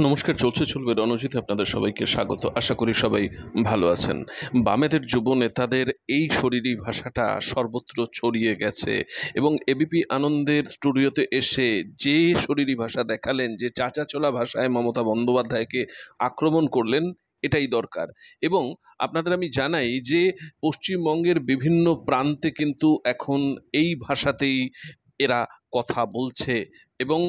নমস্কার, চলছে চলবে রণজিতে আপনাদের সবাইকে স্বাগত। আশা করি সবাই ভালো আছেন। বামেদের যুব নেতাদের এই শরীরী ভাষাটা সর্বত্র ছড়িয়ে গেছে এবং এবিপি আনন্দের স্টুডিওতে এসে যে শরীরী ভাষা দেখালেন, যে চাঁচাচোলা ভাষায় মমতা বন্দ্যোপাধ্যায়কে আক্রমণ করলেন, এটাই দরকার। এবং আপনাদের আমি জানাই যে পশ্চিমবঙ্গের বিভিন্ন প্রান্তে কিন্তু এখন এই ভাষাতেই এরা কথা বলছে এবং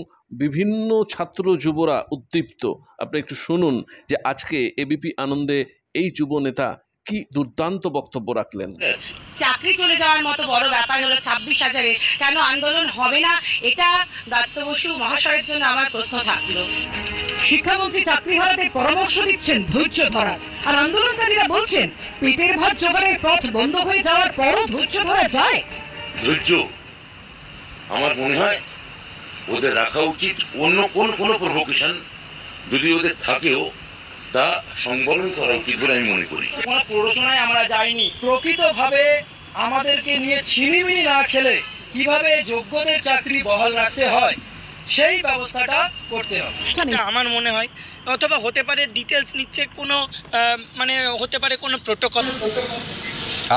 বিভিন্ন ছাত্র যুবরা উদ্দীপ্ত। আপনি একটু শুনুন যে আজকে এবিপি আনন্দে এই যুব নেতা কি দুর্দান্ত বক্তব্য রাখলেন। চাকরি চলে যাওয়ার মতো বড় ব্যাপার হলো 26,000-এ কেন আন্দোলন হবে না, এটা দত্ত বসু মহাশয়ের জন্য আমার প্রশ্ন থাকলো। শিক্ষামন্ত্রী চাকরিহারাদের পরামর্শ দিচ্ছেন ধৈর্য ধরার, আর আন্দোলনকারীরা বলছেন পেটের ভাত জোগাড়ের পথ বন্ধ হয়ে যাওয়ার পরও ধৈর্য ধরা যায়। ধৈর্য আমার মনে হয় ওদের রাখা উচিত। অন্য কোনো প্রভোকেশন যদি ওদের থাকেও তা সংবরণ করা উচিত বলে আমি মনে করি। কোনো প্ররোচনায় আমরা যাইনি। প্রকৃতভাবে আমাদেরকে নিয়ে ছিনিমিনি না খেলে কিভাবে যোগ্যদের চাকরি বহাল রাখতে হয় সেই ব্যবস্থাটা করতে হবে আমার মনে হয়। অথবা হতে পারে ডিটেলস নিচ্ছে কোনো মানে হতে পারে কোনো প্রোটোকল।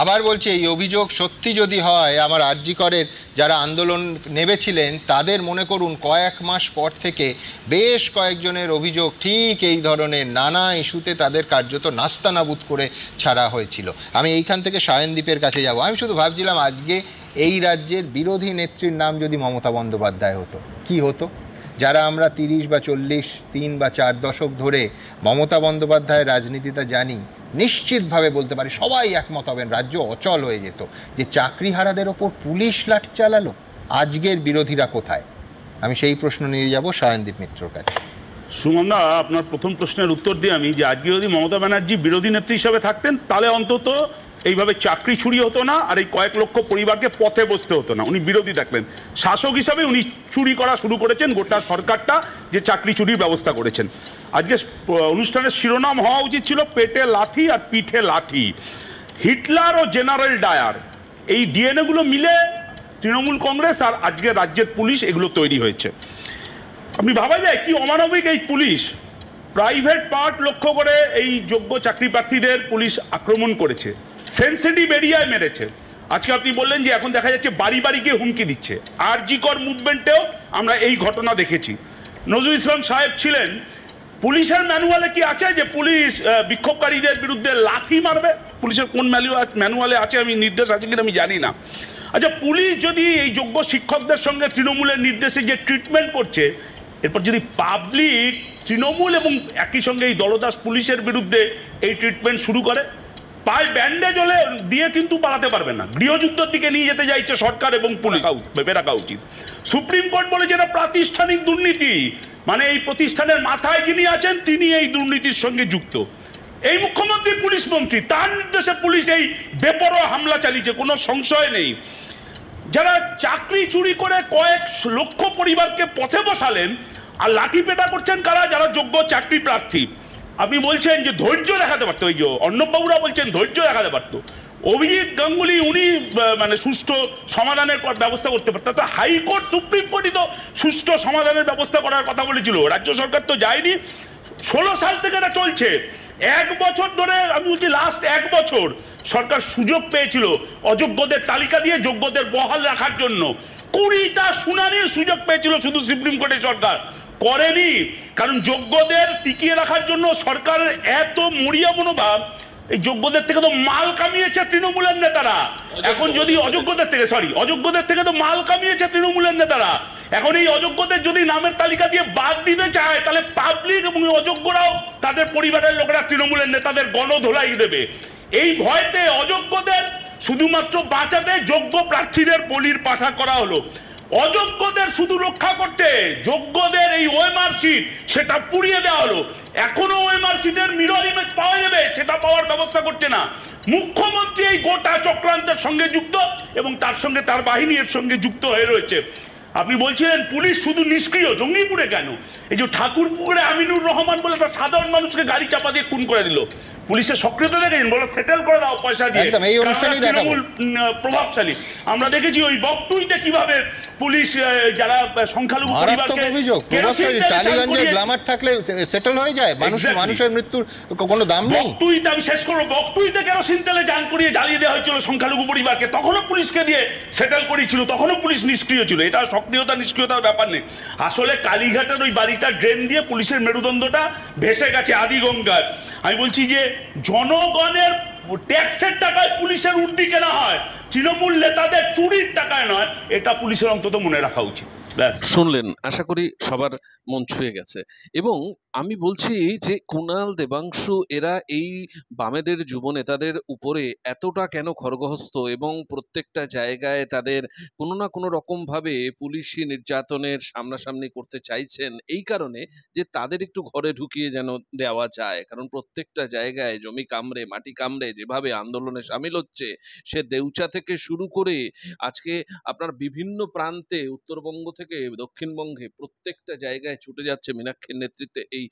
আবার বলছি, এই অভিযোগ সত্যি যদি হয়, আমার আরজি করের যারা আন্দোলন নেমেছিলেন তাদের মনে করুন কয়েক মাস পর থেকে বেশ কয়েকজনের অভিযোগ ঠিক এই ধরনের নানা ইস্যুতে তাদের কার্যত নাস্তানাবুদ করে ছাড়া হয়েছিল। আমি এইখান থেকে সায়নদীপের কাছে যাব। আমি শুধু ভাবছিলাম আজকে এই রাজ্যের বিরোধী নেত্রীর নাম যদি মমতা বন্দ্যোপাধ্যায় হতো, কি হতো? যারা আমরা 30 বা 40, 3 বা 4 দশক ধরে মমতা বন্দ্যোপাধ্যায়ের রাজনীতিটা জানি, নিশ্চিতভাবে বলতে পারি সবাই একমত হবেন রাজ্য অচল হয়ে যেত। যে চাকরিহারাদের ওপর পুলিশ লাঠি চালালো, আজকের বিরোধীরা কোথায়? আমি সেই প্রশ্ন নিয়ে যাব সায়নদীপ মিত্রর কাছে। সুমনদা, আপনার প্রথম প্রশ্নের উত্তর দিয়ে আমি যে আজকে যদি মমতা ব্যানার্জি বিরোধী নেত্রী হিসাবে থাকতেন তাহলে অন্তত এইভাবে চাকরি চুরি হতো না, আর এই কয়েক লক্ষ পরিবারকে পথে বসতে হতো না। উনি বিরোধী থাকলেন, শাসক হিসাবে উনি চুরি করা শুরু করেছেন, গোটা সরকারটা যে চাকরি চুরির ব্যবস্থা করেছেন। আজকে অনুষ্ঠানের শিরোনাম হওয়া উচিত ছিল পেটে লাথি আর পিঠে লাঠি। হিটলার ও জেনারেল ডায়ার এই ডিএনএগুলো মিলে তৃণমূল কংগ্রেস আর আজকে রাজ্যের পুলিশ এগুলো তৈরি হয়েছে। আপনি ভাবা যায় কি অমানবিক এই পুলিশ। প্রাইভেট পার্ট লক্ষ্য করে এই যোগ্য চাকরি প্রার্থীদের পুলিশ আক্রমণ করেছে, সেন্সিটিভ এরিয়ায় মেরেছে। আজকে আপনি বললেন যে এখন দেখা যাচ্ছে বাড়ি বাড়ি গিয়ে হুমকি দিচ্ছে। আরজি কর মুভমেন্টেও আমরা এই ঘটনা দেখেছি। নজরুল ইসলাম সাহেব ছিলেন, পুলিশের ম্যানুয়ালে কি আছে যে পুলিশ বিক্ষোভকারীদের বিরুদ্ধে লাথি মারবে? পুলিশের কোন ম্যানুয়ালে আছে, আমি নির্দেশ আছে কিনা আমি জানি না। আচ্ছা, পুলিশ যদি এই যোগ্য শিক্ষকদের সঙ্গে তৃণমূলের নির্দেশে যে ট্রিটমেন্ট করছে, এরপর যদি পাবলিক তৃণমূল এবং একই সঙ্গে এই দলদাস পুলিশের বিরুদ্ধে এই ট্রিটমেন্ট শুরু করে, পায়ে ব্যান্ডেজ হলে দিয়ে কিন্তু পালাতে পারবে না। গৃহযুদ্ধের দিকে নিয়ে যেতে চাইছে সরকার এবং পুলিশ, ভেবে রাখা উচিত। সুপ্রিম কোর্ট বলেছে এটা প্রাতিষ্ঠানিক দুর্নীতি, মানে এই প্রতিষ্ঠানের মাথায় যিনি আছেন তিনি এই দুর্নীতির সঙ্গে যুক্ত। এই মুখ্যমন্ত্রী পুলিশ মন্ত্রী, তার নির্দেশে পুলিশ এই বেপরোয়া হামলা চালিয়েছে, কোনো সংশয় নেই। যারা চাকরি চুরি করে কয়েক লক্ষ পরিবারকে পথে বসালেন আর লাঠি পেটা করছেন কারা? যারা যোগ্য চাকরি প্রার্থী। আপনি বলছেন যে ধৈর্য দেখাতে পারতো, ওই যে অর্ণববাবুরা বলছেন ধৈর্য দেখাতে পারতো। অভিজিৎ গাঙ্গুলি উনি মানে সুষ্ঠু সমাধানের ব্যবস্থা করতে পারতো। তো হাইকোর্ট সুপ্রিম কোর্টই তো সুষ্ঠু সমাধানের ব্যবস্থা করার কথা বলেছিল, রাজ্য সরকার তো যায়নি। 16 সাল থেকে এটা চলছে, 1 বছর ধরে। আমি বলছি লাস্ট 1 বছর সরকার সুযোগ পেয়েছিল অযোগ্যদের তালিকা দিয়ে যোগ্যদের বহাল রাখার জন্য। 20টা শুনানির সুযোগ পেয়েছিল শুধু সুপ্রিম কোর্টের সরকার, করেনি। কারণ যোগ্যদের টিকিয়ে রাখার জন্য সরকারের এত মরিয়া মনোভাব, এই যোগ্যদের থেকে তো মাল কামিয়েছে তৃণমূলের নেতারা। এখন যদি অযোগ্যদের থেকে তো মাল কামিয়েছে তৃণমূলের নেতারা। এখন এই অযোগ্যদের যদি নামের তালিকা দিয়ে বাদ দিতে চায়, তাহলে পাবলিক এবং অযোগ্যরাও তাদের পরিবারের লোকেরা তৃণমূলের নেতাদের গণধোলাই দেবে। এই ভয়তে অযোগ্যদের শুধুমাত্র বাঁচাতে যোগ্য প্রার্থীদের বলির পাঠা করা হলো। অযোগ্যদের শুধু রক্ষা করতে যোগ্যদের এই ওএমআর সিট সেটা পুড়িয়ে দেওয়া হলো। এখনো ওএমআর সিটের মিরর ইমেজ পাওয়া যাবে, সেটা পাওয়ার ব্যবস্থা করছে না। মুখ্যমন্ত্রী এই গোটা চক্রান্তের সঙ্গে যুক্ত এবং তার সঙ্গে তার বাহিনীর সঙ্গে যুক্ত হয়ে রয়েছে। আপনি বলছিলেন পুলিশ শুধু নিষ্ক্রিয়, জঙ্গিপুরে কেন? এই যে ঠাকুরপুকুরে আমিনুর রহমান বলে একটা সাধারণ মানুষকে গাড়ি চাপা দিয়ে খুন করে দিল, পুলিশের সক্রিয়তা দেখেছেন, বলো সেটেল করে দাও পয়সা দিয়ে, একদম, এই অনুষ্ঠানেই দেখাবো। তৃণমূল প্রভাবশালী। আমরা দেখেছি ওই বকটুইতে কিভাবে পুলিশ যারা সংখ্যালঘু পরিবারকে অভিযোগ টালিগঞ্জের গ্ল্যামার থাকলে সেটেল হয়ে যায়, মানুষের মৃত্যুর কোনো দাম নেই। বকটুইতে আমি শেষ করবো, বকটুইতে কেরোসিন তেলে জান করিয়ে জ্বালিয়ে দেওয়া হয়েছিল সংখ্যালঘু পরিবারকে, তখনও পুলিশকে দিয়ে সেটেল করেছিল, তখনও পুলিশ নিষ্ক্রিয় ছিল। এটা সক্রিয়তা নিষ্ক্রিয়তার ব্যাপার নেই। আসলে কালীঘাটের ওই বাড়িটা ড্রেন দিয়ে পুলিশের মেরুদণ্ডটা ভেসে গেছে আদিগঙ্গায়। আমি বলছি যে জনগণের ট্যাক্সের টাকায় পুলিশের উর্দি কেনা হয়, তৃণমূল নেতাদের চুরির টাকায় নয়, এটা পুলিশের অন্তত মনে রাখা উচিত। শুনলেন, আশা করি সবার মন ছুঁয়ে গেছে। এবং আমি বলছি যে কুণাল, দেবাংশু এরা এই বামেদের যুব নেতাদের উপরে এতটা কেন খড়গহস্ত এবং প্রত্যেকটা জায়গায় তাদের কোনো না কোনো রকম ভাবে পুলিশি নির্যাতনের সামনাসামনি করতে চাইছেন, এই কারণে যে তাদের একটু ঘরে ঢুকিয়ে যেন দেওয়া যায়। কারণ প্রত্যেকটা জায়গায় জমি কামড়ে মাটি কামড়ে যেভাবে আন্দোলনে সামিল হচ্ছে, সে দেউচা থেকে শুরু করে আজকে আপনার বিভিন্ন প্রান্তে উত্তরবঙ্গ থেকে দক্ষিণবঙ্গে প্রত্যেকটা জায়গায় ছুটে যাচ্ছে মীনাক্ষীর নেতৃত্বে এই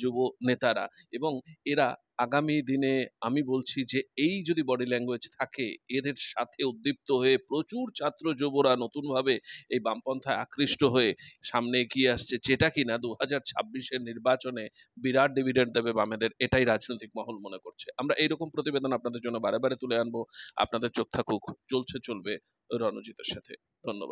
যুব নেতারা। এবং এরা আগামী দিনে আমি বলছি যে এই যদি বডি ল্যাঙ্গুয়েজ থাকে, এদের সাথে উদ্দীপ্ত হয়ে প্রচুর ছাত্র যুবরা নতুনভাবে এই বামপন্থায় আকৃষ্ট হয়ে সামনে এগিয়ে আসছে, যেটা কিনা 2026-এর নির্বাচনে বিরাট ডিভিডেন্ড দেবে বামেদের, এটাই রাজনৈতিক মহল মনে করছে। আমরা এইরকম প্রতিবেদন আপনাদের জন্য বারে বারে তুলে আনবো। আপনাদের চোখ থাকুক, চলবে রণজিতের সাথে। ধন্যবাদ।